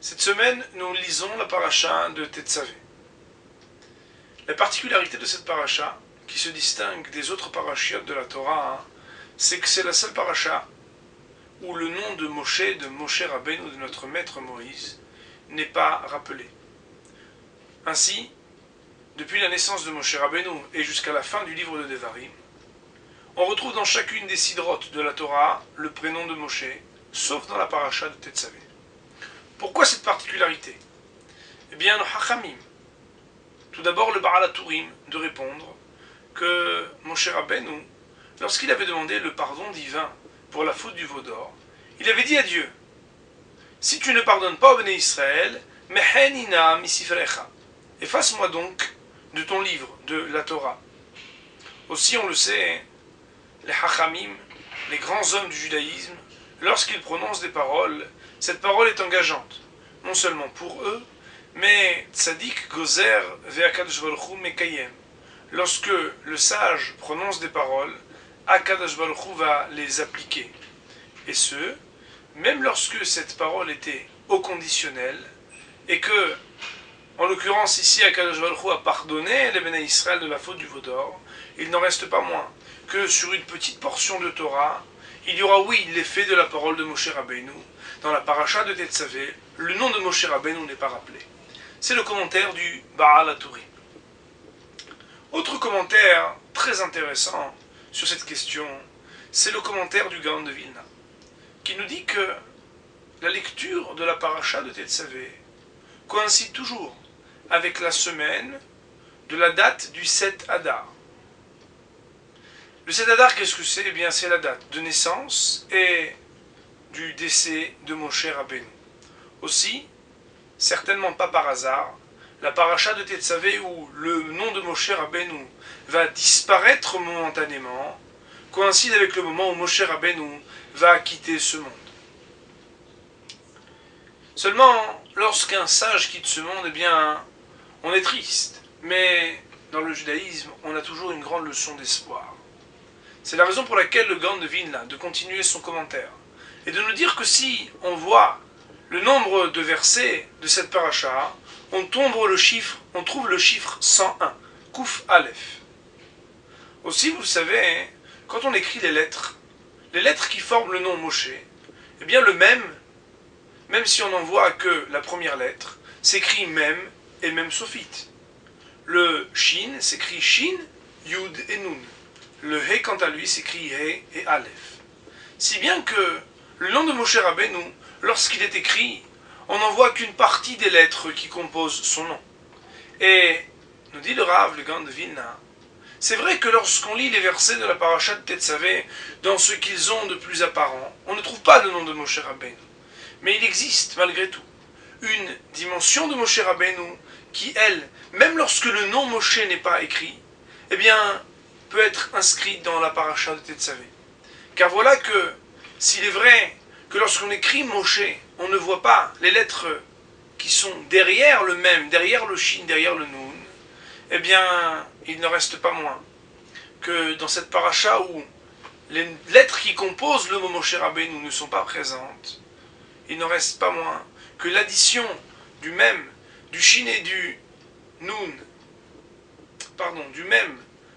Cette semaine, nous lisons la paracha de Tetzavé. La particularité de cette paracha, qui se distingue des autres parachiotes de la Torah, c'est que c'est la seule paracha où le nom de Moshe Rabbeinu, de notre maître Moïse, n'est pas rappelé. Ainsi, depuis la naissance de Moshe Rabbeinu et jusqu'à la fin du livre de Devarim, on retrouve dans chacune des sidrotes de la Torah le prénom de Moshe, sauf dans la paracha de Tetzavé. Pourquoi cette particularité? Eh bien, le Hachamim, tout d'abord le Baal HaTurim, de répondre que Moshe Rabbeinu, lorsqu'il avait demandé le pardon divin pour la faute du veau d'or, il avait dit à Dieu: si tu ne pardonnes pas au Béné Israël, mehenina misifrecha, efface-moi donc de ton livre, de la Torah. Aussi, on le sait, les Hachamim, les grands hommes du judaïsme, lorsqu'ils prononcent des paroles, cette parole est engageante, non seulement pour eux, mais tzadik gozer ve'akadosh baruch hu mekayem. Lorsque le sage prononce des paroles, Akadosh baruch hu va les appliquer. Et ce, même lorsque cette parole était au conditionnel, et que, en l'occurrence ici, Akadosh baruch hu a pardonné les Béné Israël de la faute du veau d'or, il n'en reste pas moins que sur une petite portion de Torah, il y aura, oui, l'effet de la parole de Moshe Rabbeinu. Dans la paracha de Tetzavé, le nom de Moshe Rabbeinu n'est pas rappelé. C'est le commentaire du Baal HaTurim. Autre commentaire très intéressant sur cette question, c'est le commentaire du Gaon de Vilna, qui nous dit que la lecture de la paracha de Tetzavé coïncide toujours avec la semaine de la date du 7 Adar. Le 7 Adar, qu'est-ce que c'est? Eh bien, c'est la date de naissance et du décès de Moshe Rabbeinu. Aussi, certainement pas par hasard, la paracha de Tetzavé, où le nom de Moshe Rabbeinu va disparaître momentanément, coïncide avec le moment où Moshe Rabbeinu va quitter ce monde. Seulement, lorsqu'un sage quitte ce monde, eh bien, on est triste. Mais dans le judaïsme, on a toujours une grande leçon d'espoir. C'est la raison pour laquelle le Gaon de Vilna, de continuer son commentaire, et de nous dire que si on voit le nombre de versets de cette paracha, on trouve le chiffre 101, Kouf Aleph. Aussi, vous le savez, quand on écrit les lettres qui forment le nom Moshe, eh bien le même si on n'en voit que la première lettre, s'écrit même et même sophite. Le Shin s'écrit Shin, Yud et Nun. Le He, quant à lui, s'écrit He et Aleph. Si bien que le nom de Moshe Rabbeinu, lorsqu'il est écrit, on n'en voit qu'une partie des lettres qui composent son nom. Et, nous dit le Rav, le Gaon de Vilna, c'est vrai que lorsqu'on lit les versets de la paracha de Tetzavé, dans ce qu'ils ont de plus apparent, on ne trouve pas le nom de Moshe Rabbeinu. Mais il existe, malgré tout, une dimension de Moshe Rabbeinu qui, elle, même lorsque le nom Moshe n'est pas écrit, eh bien, peut être inscrite dans la paracha de Tetzavé. Car voilà que, s'il est vrai que lorsqu'on écrit Moshe, on ne voit pas les lettres qui sont derrière le même, derrière le Shin, derrière le Nun, eh bien, il ne reste pas moins que dans cette paracha où les lettres qui composent le mot Moshe Rabbeinu ne sont pas présentes, il ne reste pas moins que l'addition du même, du Shin et du Nun,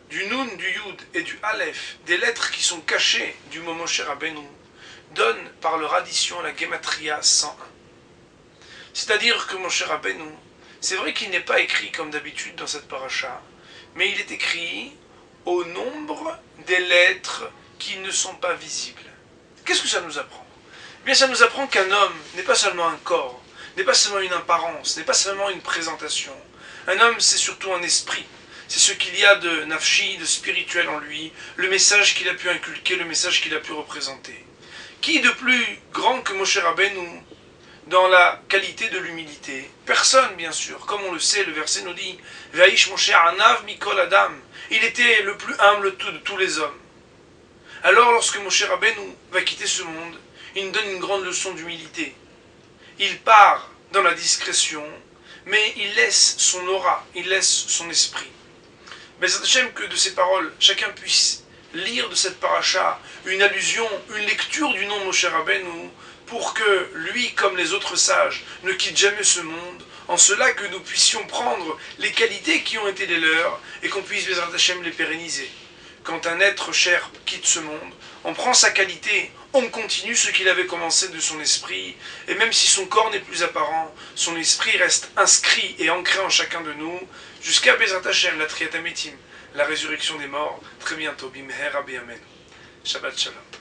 du Nun, du Yud et du Aleph, des lettres qui sont cachées du mot Moshe Rabbeinu, donne par leur addition la Gematria 101. C'est-à-dire que Moshe Rabbeinu, c'est vrai qu'il n'est pas écrit comme d'habitude dans cette paracha, mais il est écrit au nombre des lettres qui ne sont pas visibles. Qu'est-ce que ça nous apprend? Eh bien, ça nous apprend qu'un homme n'est pas seulement un corps, n'est pas seulement une apparence, n'est pas seulement une présentation. Un homme, c'est surtout un esprit. C'est ce qu'il y a de nafshi, de spirituel en lui, le message qu'il a pu inculquer, le message qu'il a pu représenter. Qui de plus grand que Moshe Rabbeinu dans la qualité de l'humilité? Personne, bien sûr. Comme on le sait, le verset nous dit « Ve'aish Moshe anav mikol adam » Il était le plus humble de tous les hommes. Alors, lorsque Moshe Rabbeinu va quitter ce monde, il nous donne une grande leçon d'humilité. Il part dans la discrétion, mais il laisse son aura, il laisse son esprit. Mais j'aime que de ces paroles, chacun puisse lire de cette paracha une allusion, une lecture du nom Moshe Rabbeinu pour que lui, comme les autres sages, ne quitte jamais ce monde, en cela que nous puissions prendre les qualités qui ont été les leurs et qu'on puisse, Bezrat Hashem, les pérenniser. Quand un être cher quitte ce monde, on prend sa qualité, on continue ce qu'il avait commencé de son esprit, et même si son corps n'est plus apparent, son esprit reste inscrit et ancré en chacun de nous, jusqu'à Bezrat Hashem, la Triat Ametim, la résurrection des morts, très bientôt, Bimher Abi Amen. Shabbat Shalom.